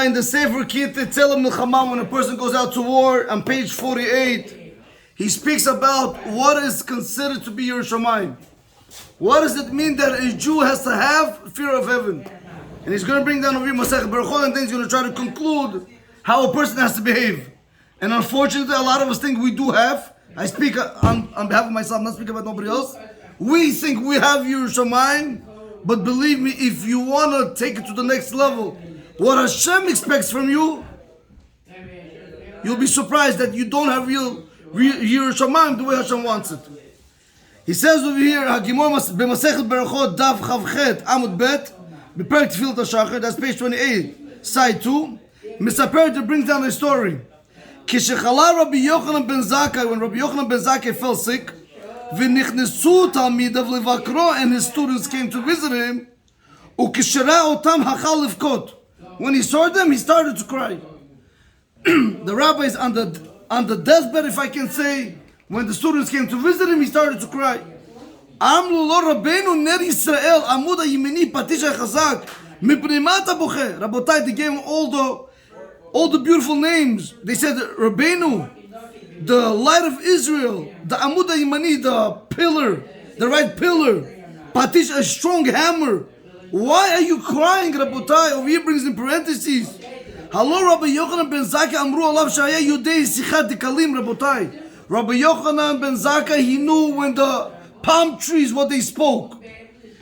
In the Sefer Kit Tzelem Milchama, when a person goes out to war, on page 48, he speaks about what is considered to be Yiras Shamayim. What does it mean that a Jew has to have fear of heaven? And he's going to bring down over here Masechet Berachot, and then he's going to try to conclude how a person has to behave. And unfortunately, a lot of us think we do have. I speak on behalf of myself, I'm not speaking about nobody else. We think we have Yiras Shamayim, but believe me, if you want to take it to the next level, what Hashem expects from you, you'll be surprised that you don't have real Yiras Shamayim the way Hashem wants it. He says over here, Hagimor b'Masechet Berachot Daf Chavchet Amud Bet b'Perek Tfilat HaShachar, that's page 28, side 2. Misaper brings down a story. Kishechala Rabbi Yochanan ben Zakkai, when Rabbi Yochanan ben Zakkai fell sick, v'nichnesu talmidav levakro, and his students came to visit him. Ukishera otam hachal levkot. When he saw them, he started to cry. The rabbi is on the deathbed, if I can say. When the students came to visit him, he started to cry. Amlu lo Rabbeinu ner Yisrael amud hayimini patish hachazak mipnei ma ata boche. Rabotai, they gave him all the beautiful names. They said, Rabbeinu, the light of Israel, the amud hayimani, the pillar, the right pillar, patish, a strong hammer. Why are you crying, Rabotai? Over here brings in parentheses. Hello, Rabbi Yochanan ben Zakkai amru alav shaya yudei sichat dikalim, Rabotai. Rabbi Yochanan ben Zakkai, he knew when the palm trees, what they spoke.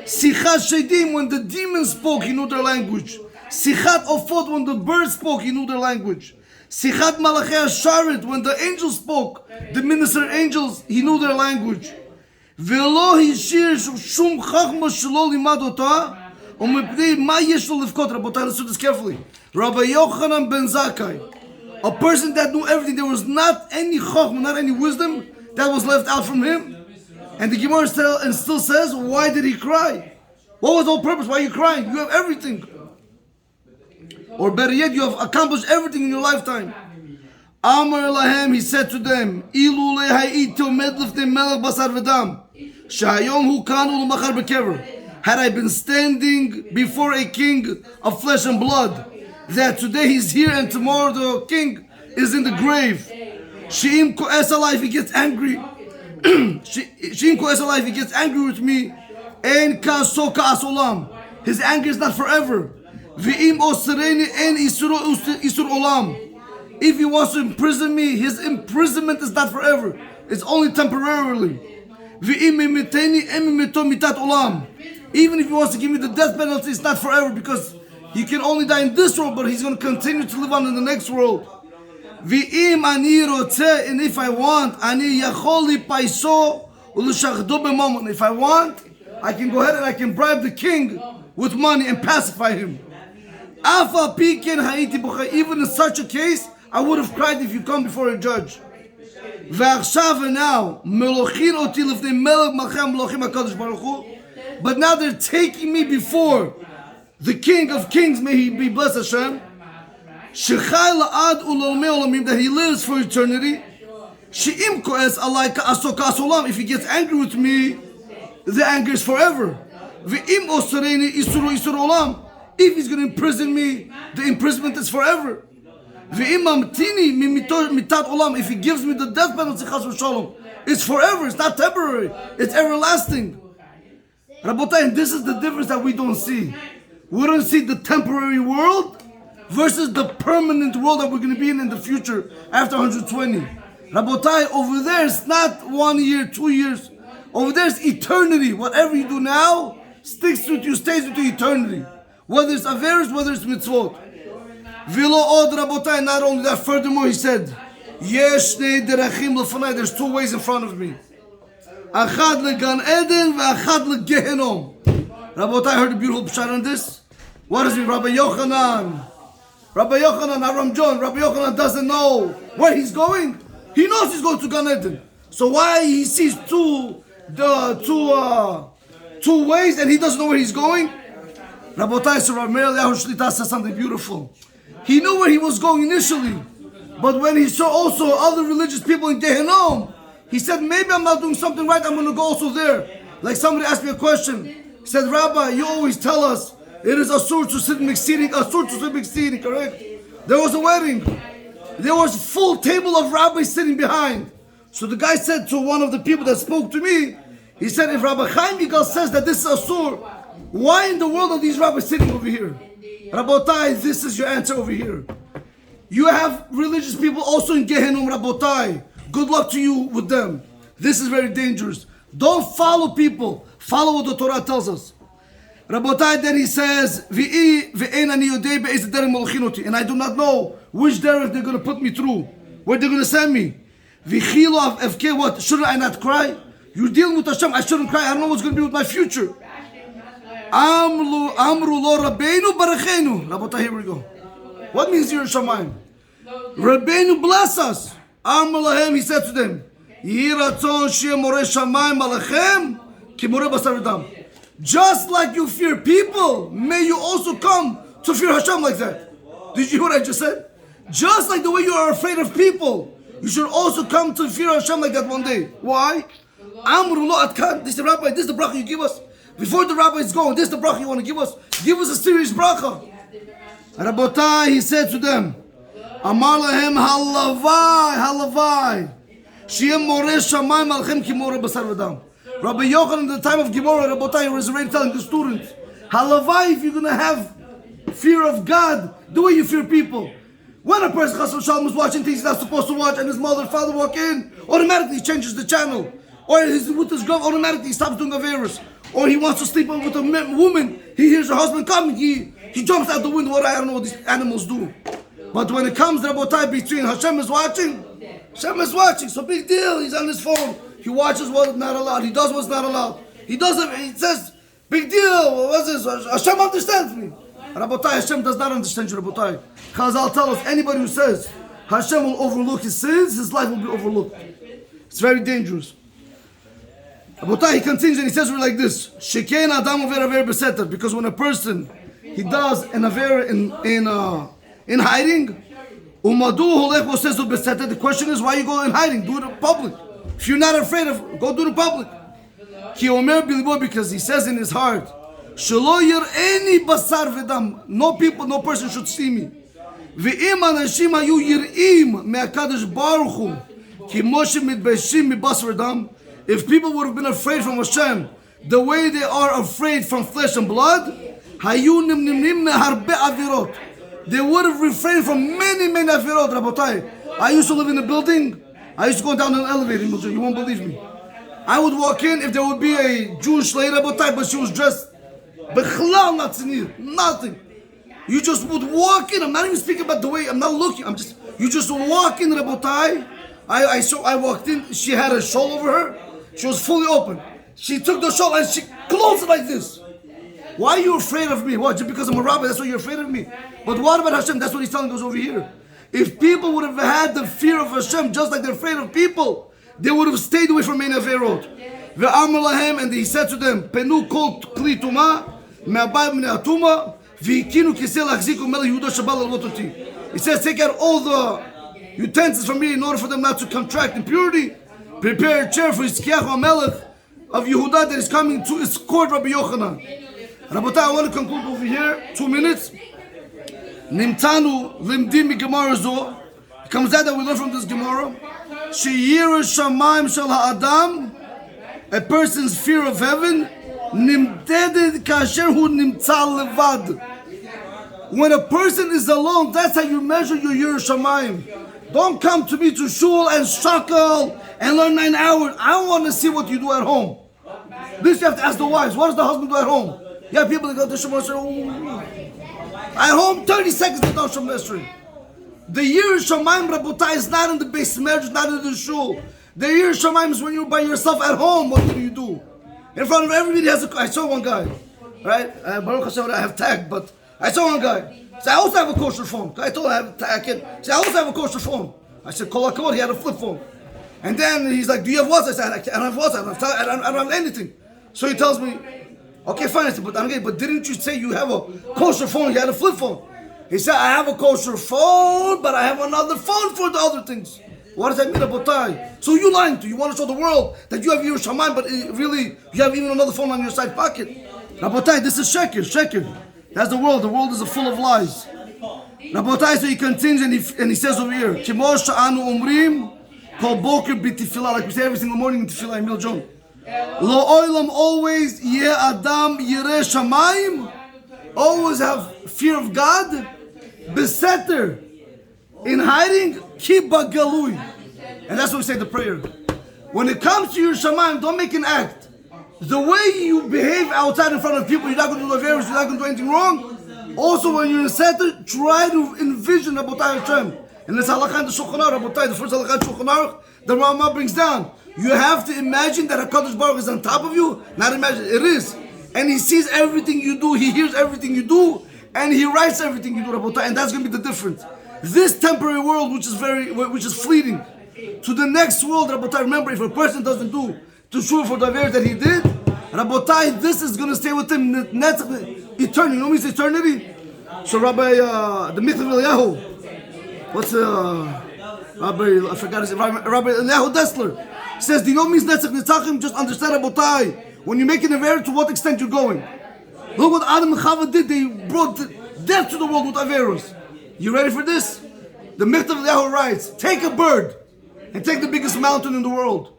Sichat shedim, when the demons spoke, he knew their language. Sichat ofot, when the birds spoke, he knew their language. Sichat malachei hasharet, when the angels spoke, the minister angels, he knew their language. Velo hishir shum chachma shelo limad ota. Rabotai, listen to this carefully. Rabbi Yochanan ben Zakkai, a person that knew everything, there was not any chachma, not any wisdom that was left out from him. And the Gemara still says, why did he cry? What was the whole purpose? Why are you crying? You have everything. Or better yet, you have accomplished everything in your lifetime. Amar lahem, he said to them, Ilulei ha'iti omed lifnei melech basar v'dam, shehayom hu kan u'lemachar bekever. Had I been standing before a king of flesh and blood, that today he's here and tomorrow the king is in the grave. She'im ko'es alai, if he gets angry. She'im ko'es alai, if he gets angry with me. En ka'aso ka'as olam. His anger is not forever. V'im osreini en isur olam. If he wants to imprison me, his imprisonment is not forever. It's only temporarily. V'im imiteni en imito mitat olam. Even if he wants to give me the death penalty, it's not forever, because he can only die in this world, but he's going to continue to live on in the next world. V'im ani rotzeh, and if I want, ani yachol lipaiso u'l'shachdo b'mamon. If I want, I can go ahead and I can bribe the king with money and pacify him. Afa piken ha'iti bocha. Even in such a case, I would have cried if you come before a judge. V'achshav, and now, melochin oti lifnei melech malchei melochim hakadosh baruch hu. But now they're taking me before the King of Kings, may he be blessed, Hashem. Shechai la'ad u'lolmei olamim, that he lives for eternity. She'im ko'es alai ka'aso ka'as olam. If he gets angry with me, the anger is forever. Ve'im osreini isur olam. If he's going to imprison me, the imprisonment is forever. Ve'im amtini mitat olam. If he gives me the death penalty, chas v'shalom, it's forever. It's not temporary. It's everlasting. Rabotai, and this is the difference that we don't see. We don't see the temporary world versus the permanent world that we're going to be in the future after 120. Rabotai, over there it's not 1 year, 2 years. Over there it's eternity. Whatever you do now sticks with you, stays with you eternity. Whether it's Averis, whether it's Mitzvot. Vilo od Rabotai, not only that, furthermore he said, Yesh nei derachim lefanai, there's two ways in front of me. Achad legan Eden ve'achad legehenom. Rabotai, I heard a beautiful pshat on this. What does it mean? Rabbi Yochanan, Aram John, Rabbi Yochanan doesn't know where he's going. He knows he's going to Gan Eden. So why he sees two ways and he doesn't know where he's going? Rabotai, so Rav Meir Eliyahu Shlita says something beautiful. He knew where he was going initially, but when he saw also other religious people in Gehenom, he said, maybe I'm not doing something right, I'm going to go also there. Like somebody asked me a question. He said, Rabbi, you always tell us It is asur to sit mixed eating, asur to sit mixed eating, correct? There was a wedding. There was a full table of rabbis sitting behind. So the guy said to one of the people that spoke to me, he said, if Rav Chaim Igal says that this is asur, why in the world are these rabbis sitting over here? Rabotai, this is your answer over here. You have religious people also in Gehenum, Rabotai. Good luck to you with them. This is very dangerous. Don't follow people. Follow what the Torah tells us. Rabotai, then he says, and I do not know which derech they're going to put me through, where they're going to send me. What? Shouldn't I not cry? You're dealing with Hashem. I shouldn't cry. I don't know what's going to be with my future. Amru lo Rabbeinu barachenu. Rabotai, here we go. What means Yireh Shamayim? Rabbeinu bless us. Amru lahem, he said to them, Yehi ratzon sheyeh moreh shamayim alachem ki moreh basar v'dam. Just like you fear people, may you also come to fear Hashem like that. Did you hear what I just said? Just like the way you are afraid of people, you should also come to fear Hashem like that one day. Why? Amru lo atkan. This is the rabbi. This is the bracha you give us. Before the rabbi is going, this is the bracha you want to give us. Give us a serious bracha. Rabotai, he said to them, Amar lahem halavai, halavai. Sheyeh moreh shamayim alchem ki moreh basar v'dam. Rabbi Yochanan, in the time of Gemara, Rabotai was already telling the students, halavai, if you're going to have fear of God, the way you fear people. When a person, Chas v'shalom, is watching things he's not supposed to watch, and his mother and father walk in, automatically he changes the channel. Or he's with his girl, automatically he stops doing Averis. Or he wants to sleep with a woman, he hears her husband coming, he jumps out the window. I don't know what these animals do. But when it comes, Rabotai, between Hashem is watching, so big deal, he's on his phone. He watches what's not allowed. He does what's not allowed. He says, big deal, what's this? Hashem understands me. Rabotai, Hashem does not understand you, Rabotai. Chazal tell us, anybody who says Hashem will overlook his sins, his life will be overlooked. It's very dangerous. Rabotai, he continues and he says like this, Shekein Adam over aver beseter, because when a person, he does an aver in hiding, the question is, why you go in hiding? Do it in public. If you're not afraid of, go do it in public. Because he says in his heart, no people, no person should see me. If people would have been afraid from Hashem the way they are afraid from flesh and blood, they would have refrained from many avirot. Rabotai, I used to live in a building. I used to go down an elevator. You won't believe me. I would walk in if there would be a Jewish lady, Rabotai, but she was dressed bechlal not tzniut, nothing. You just would walk in. I'm not even speaking about the way. I'm not looking. You just walk in, Rabotai. I walked in. She had a shawl over her. She was fully open. She took the shawl and she closed it like this. Why are you afraid of me? What? Just because I'm a rabbi, that's why you're afraid of me? But what about Hashem? That's what he's telling us over here. If people would have had the fear of Hashem just like they're afraid of people, they would have stayed away from many averot. And he said to them, Penu kol kli tuma, me'abayim ne'atuma, v'ikinu kiseh lachziku melech Yehuda shabal al-lototi. He says, take out all the utensils from me in order for them not to contract impurity. Prepare a chair for Hizkiyahu HaMelech of Yehuda that is coming to his court, Rabbi Yochanan. Rabotai, I want to conclude over here, 2 minutes. Nimtanu limdim mi Gemara zo. It comes out that we learn from this Gemara. Sheyireh shamayim shel ha'adam, a person's fear of heaven, nimdedet kasher hu nimtza levad. When a person is alone, that's how you measure your Yireh Shamayim. Don't come to me to shul and shackle and learn 9 hours. I want to see what you do at home. This you have to ask the wives. What does the husband do at home? You have people that go to Shemar and say, at home, 30 seconds they don't Shemar. The Yireh Shamayim, Rabotai, is not in the base marriage, not in the shul. The Yireh Shamayim is when you're by yourself at home. What do you do? In front of everybody, I saw one guy, right? Baruch Hashem, I have tag, but I saw one guy. So I also have a kosher phone. I told him I have a tag. So I also have a kosher phone. I said, Kol HaKavod, he had a flip phone. And then he's like, do you have WhatsApp? I said, I don't have WhatsApp. I don't have anything. So he tells me, okay, fine. I said, but didn't you say you have a kosher phone? You had a flip phone. He said, I have a kosher phone, but I have another phone for the other things. What does that mean, Rabotai? So you lying to? You want to show the world that you have Yireh Shamayim, but really you have even another phone on your side pocket. Rabotai, this is sheker. That's the world. The world is full of lies. Rabotai, so he continues and he says over here, Kimo sha'anu umrim kol boker b'tefillah, like we say every single morning in tefillah in Miljon. Lo oilam, always ye adam yireh shamayim, always have fear of God. Beseter, in hiding, kiba galui, and that's what we say the prayer. When it comes to your shamayim, don't make an act. The way you behave outside in front of people, you're not going to do the various, you're not going to do anything wrong. Also, when you're in Seter, try to envision Rabotai Hashem. And this halakha in the Shulchan Aruch, Rabotai, the first halakha in the Shulchan Aruch, the Rama brings down. You have to imagine that HaKadosh Baruch is on top of you. Not imagine, it is. And He sees everything you do, He hears everything you do, and He writes everything you do, Rabotai. And that's going to be the difference. This temporary world, which is fleeting, to the next world, Rabotai, remember, if a person doesn't do to show for the affairs that he did, Rabotai, this is going to stay with him eternity. You know what means eternity? So Rabbi, the myth of Eliyahu, what's Rabbi, I forgot his name, Rabbi Eliyahu Dessler, says, do you know what means Netzach Nitzachim? Just understand, Rabotai, when you're making a Aver, to what extent you're going. Look what Adam and Chava did, they brought death to the world with Averos. You ready for this? The myth of Eliyahu writes, take a bird, and take the biggest mountain in the world.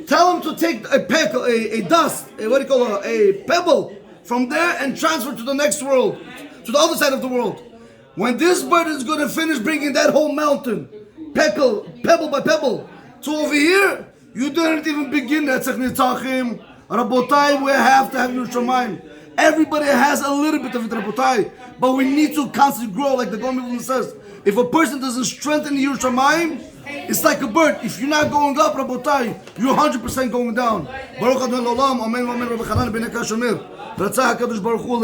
Tell him to take a peckle, a dust, a pebble from there and transfer to the next world, to the other side of the world. When this bird is going to finish bringing that whole mountain, pebble by pebble, to over here, you didn't even begin that. Rabotai, we have to have your shamayim. Everybody has a little bit of it, Rabotai, but we need to constantly grow, like the Gomer says. If a person doesn't strengthen your shamayim, it's like a bird. If you're not going up, Rabotai, you're 100% going down. Baruch Adonai Olam, Amen, Amen, Rabbi Chanan ben Akashomer. Ratzah HaKadosh Baruch Hu,